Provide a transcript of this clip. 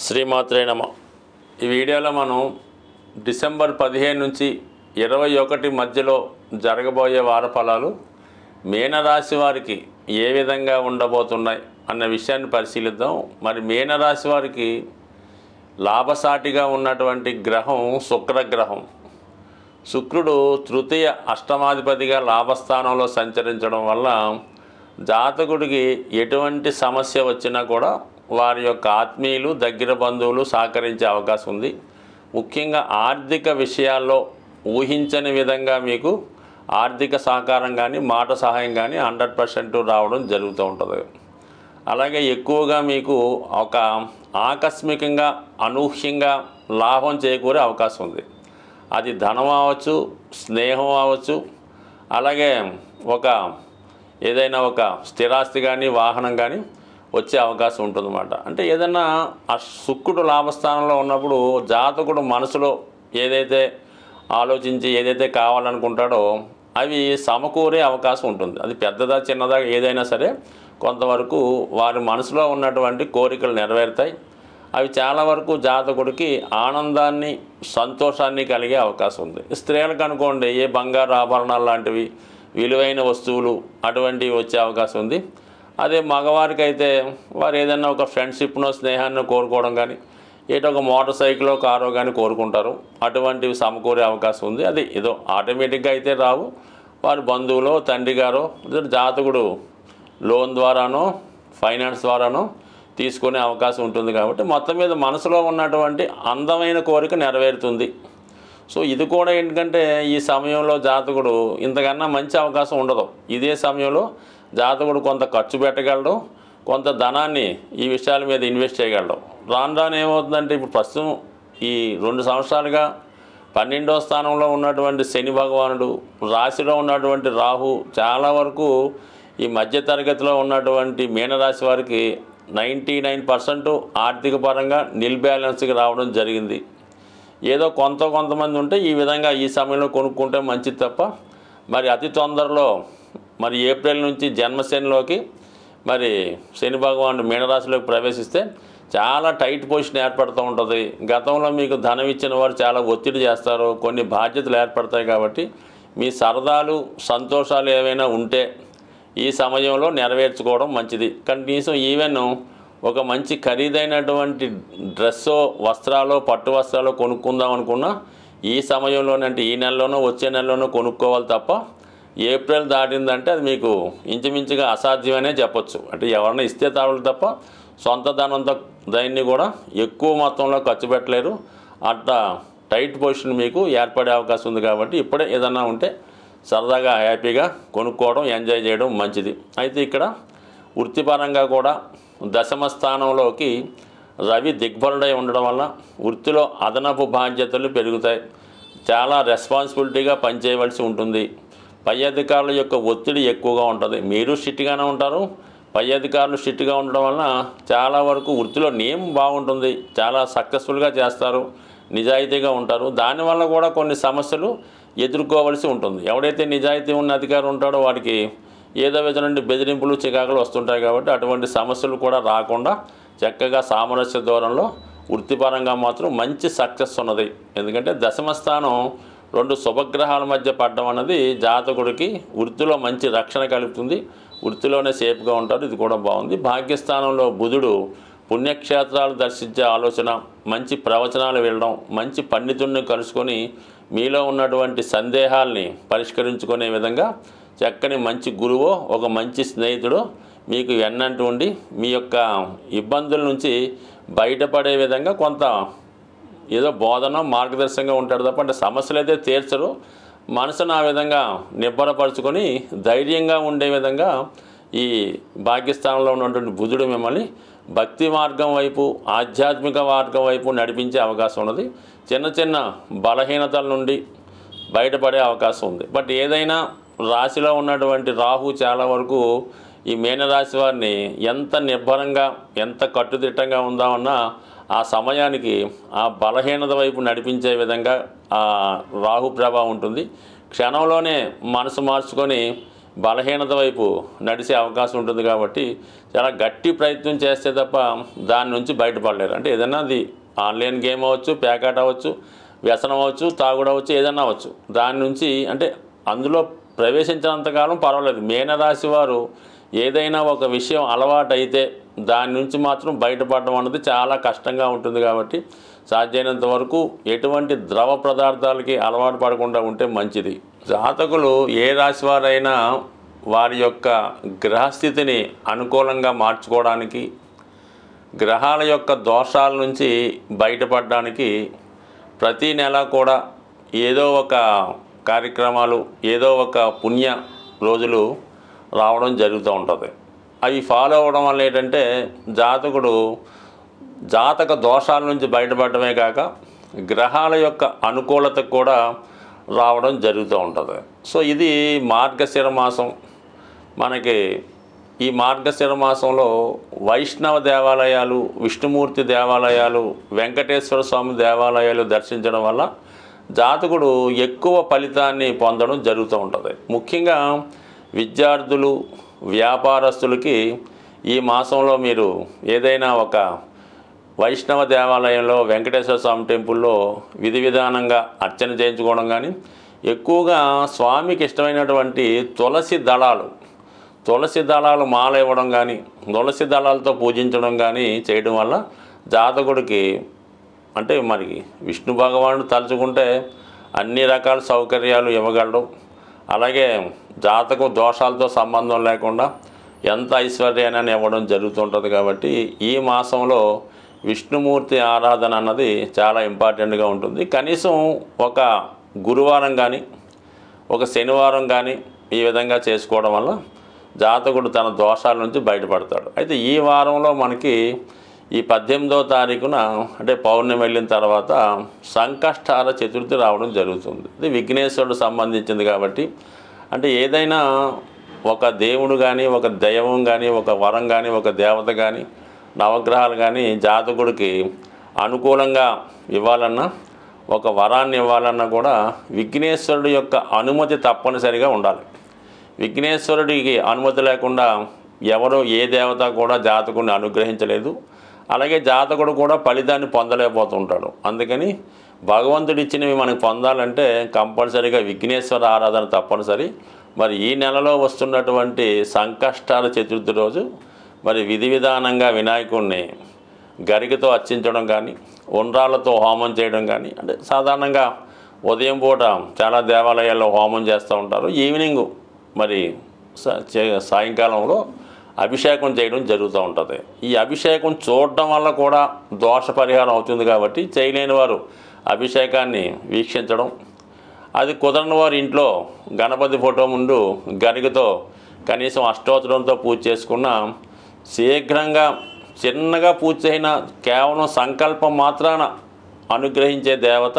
శ్రీమాత్రే నమ. ఈ వీడియోలో మనం డిసెంబర్ 15 నుంచి 21 మధ్యలో జరగబోయే వార ఫలాలు మీనరాశి వారికి ఏ విధంగా ఉండబోతున్నాయి అన్న విషయాన్ని పరిశీలిద్దాం. మరి మీనరాశి వారికి లాభసాటిగా ఉన్నటువంటి గ్రహం శుక్రగ్రహం. శుక్రుడు తృతీయ అష్టమాధిపతిగా లాభస్థానంలో సంచరించడం వల్ల జాతకుడికి ఎటువంటి సమస్య వచ్చినా కూడా వారి యొక్క ఆత్మీయులు దగ్గర బంధువులు సహకరించే అవకాశం ఉంది. ముఖ్యంగా ఆర్థిక విషయాల్లో ఊహించని విధంగా మీకు ఆర్థిక సహకారం కానీ మాట సహాయం కానీ 100% రావడం జరుగుతూ ఉంటుంది. అలాగే ఎక్కువగా మీకు ఒక ఆకస్మికంగా అనూహ్యంగా లాభం చేకూరే అవకాశం ఉంది. అది ధనం అవ్వచ్చు, స్నేహం అవ్వచ్చు, అలాగే ఏదైనా ఒక స్థిరాస్తి కానీ వాహనం కానీ వచ్చే అవకాశం ఉంటుందన్నమాట. అంటే ఏదైనా ఆ శుక్రుడు లాభస్థానంలో ఉన్నప్పుడు జాతకుడు మనసులో ఏదైతే ఆలోచించి ఏదైతే కావాలనుకుంటాడో అవి సమకూరే అవకాశం ఉంటుంది. అది పెద్దదా చిన్నదా ఏదైనా సరే కొంతవరకు వారి మనసులో ఉన్నటువంటి కోరికలు నెరవేరుతాయి. అవి చాలా వరకు జాతకుడికి ఆనందాన్ని సంతోషాన్ని కలిగే అవకాశం ఉంది. స్త్రీలకు అనుకోండి ఏ బంగారు ఆభరణాలు లాంటివి విలువైన వస్తువులు అటువంటివి వచ్చే అవకాశం ఉంది. అదే మగవారికి అయితే వారు ఏదైనా ఒక ఫ్రెండ్షిప్నో స్నేహాన్ని కోరుకోవడం కానీ ఒక మోటార్ సైకిలో కారో కానీ కోరుకుంటారు. అటువంటివి సమకూరే అవకాశం ఉంది. అది ఏదో ఆటోమేటిక్గా అయితే రావు. వారి బంధువులో తండ్రి గారో జాతకుడు లోన్ ద్వారానో ఫైనాన్స్ ద్వారానో తీసుకునే అవకాశం ఉంటుంది. కాబట్టి మొత్తం మీద మనసులో ఉన్నటువంటి అందమైన కోరిక నెరవేరుతుంది. సో ఇది కూడా ఏంటంటే ఈ సమయంలో జాతకుడు ఇంతకన్నా మంచి అవకాశం ఉండదు. ఇదే సమయంలో జాతకుడు కొంత ఖర్చు పెట్టగలడు, కొంత ధనాన్ని ఈ విషయాల మీద ఇన్వెస్ట్ చేయగలడు. రాను రాను ఏమవుతుందంటే ఇప్పుడు ప్రస్తుతం ఈ 2 సంవత్సరాలుగా 12వ స్థానంలో ఉన్నటువంటి శని భగవానుడు, రాశిలో ఉన్నటువంటి రాహు చాలా వరకు ఈ మధ్యతరగతిలో ఉన్నటువంటి మీనరాశి వారికి 99% ఆర్థిక పరంగా నిల్ బ్యాలెన్స్కి రావడం జరిగింది. ఏదో కొంతమంది ఉంటే ఈ విధంగా ఈ సమయంలో కొనుక్కుంటే మంచిది తప్ప మరి అతి తొందరలో మరి ఏప్రిల్ నుంచి జన్మశనిలోకి మరి శని భగవానుడు మీనరాశిలోకి ప్రవేశిస్తే చాలా టైట్ పొజిషన్ ఏర్పడుతూ ఉంటుంది. గతంలో మీకు ధనం ఇచ్చిన వారు చాలా ఒత్తిడి చేస్తారు, కొన్ని బాధ్యతలు ఏర్పడతాయి. కాబట్టి మీ సరదాలు సంతోషాలు ఏవైనా ఉంటే ఈ సమయంలో నెరవేర్చుకోవడం మంచిది. కనీసం ఈవెన్ ఒక మంచి ఖరీదైనటువంటి డ్రెస్సో వస్త్రాలు పట్టు వస్త్రాలు కొనుక్కుందాం అనుకున్నా ఈ సమయంలోనే, అంటే ఈ నెలలోనో వచ్చే నెలలోనో కొనుక్కోవాలి తప్ప ఏప్రిల్ దాటిందంటే అది మీకు ఇంచుమించుగా అసాధ్యమనే చెప్పొచ్చు. అంటే ఎవరైనా ఇస్తే తావలు తప్ప సొంత ధనంతో దాన్ని కూడా ఎక్కువ మొత్తంలో ఖర్చు పెట్టలేరు. అట్లా టైట్ పొజిషన్ మీకు ఏర్పడే అవకాశం ఉంది. కాబట్టి ఇప్పుడే ఏదన్నా ఉంటే సరదాగా హ్యాపీగా కొనుక్కోవడం ఎంజాయ్ చేయడం మంచిది. అయితే ఇక్కడ వృత్తిపరంగా కూడా దశమ స్థానంలోకి రవి దిగ్బలుడై ఉండడం వల్ల వృత్తిలో అదనపు బాధ్యతలు పెరుగుతాయి. చాలా రెస్పాన్సిబిలిటీగా పనిచేయవలసి ఉంటుంది. పై అధికారుల యొక్క ఒత్తిడి ఎక్కువగా ఉంటుంది. మీరు స్ట్రిక్ట్గానే ఉంటారు, పై అధికారులు స్ట్రిక్ట్గా ఉండడం వలన చాలా వరకు వృత్తిలో నేమ్ బాగుంటుంది, చాలా సక్సెస్ఫుల్గా చేస్తారు, నిజాయితీగా ఉంటారు. దానివల్ల కూడా కొన్ని సమస్యలు ఎదుర్కోవలసి ఉంటుంది. ఎవడైతే నిజాయితీ ఉన్న అధికారి ఉంటాడో వాడికి ఏదో విధంగా నుండి బెదిరింపులు చికాకులు వస్తుంటాయి. కాబట్టి అటువంటి సమస్యలు కూడా రాకుండా చక్కగా సామరస్య ధోరణిలో వృత్తిపరంగా మాత్రం మంచి సక్సెస్ ఉన్నది. ఎందుకంటే దశమ స్థానం 2 శుభగ్రహాల మధ్య పడడం అన్నది జాతకుడికి వృత్తిలో మంచి రక్షణ కలుగుతుంది. వృత్తిలోనే సేఫ్గా ఉంటారు. ఇది కూడా బాగుంది. భాగ్యస్థానంలో బుధుడు పుణ్యక్షేత్రాలు దర్శించే ఆలోచన, మంచి ప్రవచనాలు వెళ్ళడం, మంచి పండితుడిని కలుసుకొని మీలో ఉన్నటువంటి సందేహాల్ని పరిష్కరించుకునే విధంగా చక్కని మంచి గురువో ఒక మంచి స్నేహితుడు మీకు వెన్నంటూ ఉండి మీ యొక్క ఇబ్బందుల నుంచి బయటపడే విధంగా కొంత ఏదో బోధన మార్గదర్శకంగా ఉంటాడు తప్ప అంటే సమస్యలు అయితే తీర్చరు. మనసును ఆ విధంగా నిబ్బరపరుచుకొని ధైర్యంగా ఉండే విధంగా ఈ భాగ్యస్థానంలో ఉన్నటువంటి బుధుడు మిమ్మల్ని భక్తి మార్గం వైపు ఆధ్యాత్మిక మార్గం వైపు నడిపించే అవకాశం ఉన్నది. చిన్న బలహీనతల నుండి బయటపడే అవకాశం ఉంది. బట్ ఏదైనా రాశిలో ఉన్నటువంటి రాహు చాలా వరకు ఈ మీనరాశి వారిని ఎంత నిర్భరంగా ఎంత కట్టుదిట్టంగా ఉందామన్నా ఆ సమయానికి ఆ బలహీనత వైపు నడిపించే విధంగా ఆ రాహు ప్రభావం ఉంటుంది. క్షణంలోనే మనసు మార్చుకొని బలహీనత వైపు నడిచే అవకాశం ఉంటుంది కాబట్టి చాలా గట్టి ప్రయత్నం చేస్తే తప్ప దాని నుంచి బయటపడలేరు. అంటే ఏదైనా అది ఆన్లైన్ గేమ్ అవ్వచ్చు, ప్యాకెట్ అవ్వచ్చు, వ్యసనం అవ్వచ్చు, తాగుడు అవ్వచ్చు, ఏదైనా అవ్వచ్చు. దాని నుంచి అంటే అందులో ప్రవేశించినంతకాలం పర్వాలేదు. మీనరాశి వారు ఏదైనా ఒక విషయం అలవాటైతే దాని నుంచి మాత్రం బయటపడడం అన్నది చాలా కష్టంగా ఉంటుంది కాబట్టి సాధ్యమైనంత వరకు ఎటువంటి ద్రవ పదార్థాలకి అలవాటు పడకుండా ఉంటే మంచిది. జాతకులు ఏ రాశి వారైనా వారి యొక్క గ్రహస్థితిని అనుకూలంగా మార్చుకోవడానికి, గ్రహాల యొక్క దోషాల నుంచి బయటపడడానికి ప్రతి నెల కూడా ఏదో ఒక కార్యక్రమాలు, ఏదో ఒక పుణ్య రోజులు రావడం జరుగుతూ ఉంటుంది. అవి ఫాలో అవ్వడం వల్ల ఏంటంటే జాతక దోషాల నుంచి బయటపడమే కాక గ్రహాల యొక్క అనుకూలతకు కూడా రావడం జరుగుతూ ఉంటుంది. సో ఇది మార్గశిర మాసం. మనకి ఈ మార్గశిర మాసంలో వైష్ణవ దేవాలయాలు, విష్ణుమూర్తి దేవాలయాలు, వెంకటేశ్వర స్వామి దేవాలయాలు దర్శించడం వల్ల జాతకుడు ఎక్కువ ఫలితాన్ని పొందడం జరుగుతూ ఉంటుంది. ముఖ్యంగా విద్యార్థులు, వ్యాపారస్తులకి ఈ మాసంలో మీరు ఏదైనా ఒక వైష్ణవ దేవాలయంలో, వెంకటేశ్వర స్వామి టెంపుల్లో విధి విధానంగా అర్చన చేయించుకోవడం కానీ, ఎక్కువగా స్వామికి ఇష్టమైనటువంటి తులసి దళాలు మాల ఇవ్వడం కానీ, తులసి దళాలతో పూజించడం కానీ చేయడం వల్ల జాతకుడికి అంటే మరి విష్ణు భగవానుడు తలుచుకుంటే అన్ని రకాల సౌకర్యాలు ఇవ్వగలడు. అలాగే జాతకం దోషాలతో సంబంధం లేకుండా ఎంత ఐశ్వర్యాన్ని ఇవ్వడం జరుగుతుంటుంది. కాబట్టి ఈ మాసంలో విష్ణుమూర్తి ఆరాధన అన్నది చాలా ఇంపార్టెంట్గా ఉంటుంది. కనీసం ఒక గురువారం కానీ, ఒక శనివారం కానీ ఈ విధంగా చేసుకోవడం వల్ల జాతకుడు తన దోషాల నుంచి బయటపడతాడు. అయితే ఈ వారంలో మనకి ఈ 18వ తారీఖున అంటే పౌర్ణమి వెళ్ళిన తర్వాత సంకష్టహార చతుర్థి రావడం జరుగుతుంది. ఇది విఘ్నేశ్వరుడు సంబంధించింది కాబట్టి అంటే ఏదైనా ఒక దేవుడు కానీ, ఒక దైవం కానీ, ఒక వరం కానీ, ఒక దేవత కానీ, నవగ్రహాలు కానీ జాతకుడికి అనుకూలంగా ఇవ్వాలన్నా, ఒక వరాన్ని ఇవ్వాలన్నా కూడా విఘ్నేశ్వరుడు యొక్క అనుమతి తప్పనిసరిగా ఉండాలి. విఘ్నేశ్వరుడికి అనుమతి లేకుండా ఎవరో ఏ దేవత కూడా జాతకుడిని అనుగ్రహించలేదు. అలాగే జాతకుడు కూడా ఫలితాన్ని పొందలేకపోతుంటాడు. అందుకని భగవంతుడు ఇచ్చినవి మనకు పొందాలంటే కంపల్సరీగా విఘ్నేశ్వర ఆరాధన తప్పనిసరి. మరి ఈ నెలలో వస్తున్నటువంటి సంకష్టాల చతుర్థి రోజు మరి విధి విధానంగా వినాయకుడిని గరికతో అర్చించడం కానీ, ఉండ్రాళ్ళతో హోమం చేయడం కానీ, అంటే సాధారణంగా ఉదయం పూట చాలా దేవాలయాల్లో హోమం చేస్తూ ఉంటారు. ఈవినింగ్ మరి సాయంకాలంలో అభిషేకం చేయడం జరుగుతూ ఉంటుంది. ఈ అభిషేకం చూడటం వల్ల కూడా దోష పరిహారం అవుతుంది కాబట్టి చేయలేని వారు అభిషేకాన్ని వీక్షించడం, అది కుదరని వారు ఇంట్లో గణపతి ఫోటో ముందు గరికతో కనీసం అష్టోత్తరంతో పూజ చేసుకున్న శీఘ్రంగా చిన్నగా పూజ చేసిన కేవలం సంకల్పం మాత్రాన అనుగ్రహించే దేవత